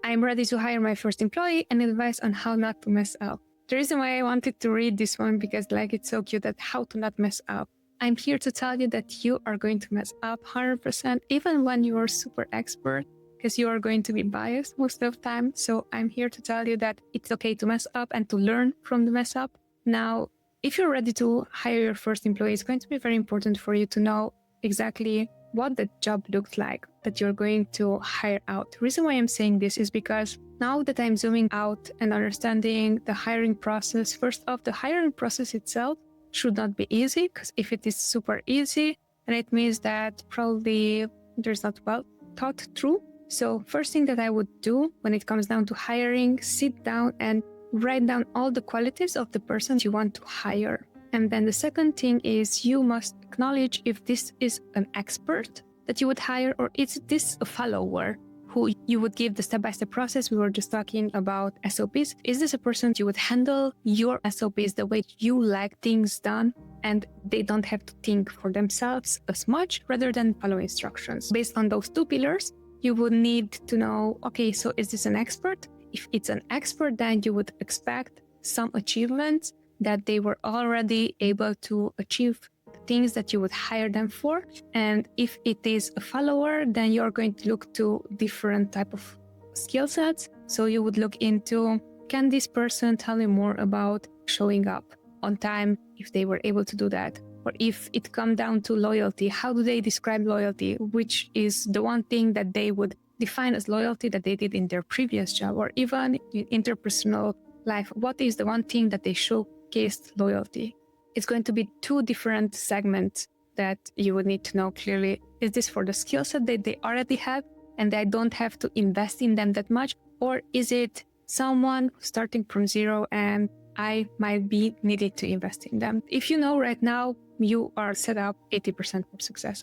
I'm ready to hire my first employee and advice on how not to mess up. The reason why I wanted to read this one because it's so cute that how to not mess up. I'm here to tell you that you are going to mess up 100%, even when you are super expert, because you are going to be biased most of the time. So I'm here to tell you that it's okay to mess up and to learn from the mess up. Now, if you're ready to hire your first employee, it's going to be very important for you to know exactly what the job looks like that you're going to hire out. The reason why I'm saying this is because now that I'm zooming out and understanding the hiring process, first off, the hiring process itself should not be easy, because if it is super easy, then it means that probably there's not well thought through. So first thing that I would do when it comes down to hiring, sit down and write down all the qualities of the person you want to hire. And then the second thing is you must acknowledge if this is an expert that you would hire, or is this a follower who you would give the step-by-step process. We were just talking about SOPs. Is this a person you would handle your SOPs the way you like things done, and they don't have to think for themselves as much rather than follow instructions? Based on those two pillars, you would need to know, okay, so is this an expert? If it's an expert, then you would expect some achievements that they were already able to achieve things that you would hire them for. And if it is a follower, then you're going to look to different type of skill sets. So you would look into, can this person tell me more about showing up on time if they were able to do that? Or if it comes down to loyalty, how do they describe loyalty? Which is the one thing that they would define as loyalty that they did in their previous job, or even in interpersonal life. What is the one thing that they showcased loyalty? It's going to be two different segments that you would need to know clearly. Is this for the skill set that they already have and I don't have to invest in them that much? Or is it someone starting from zero and I might be needed to invest in them? If you know right now, you are set up 80% for success.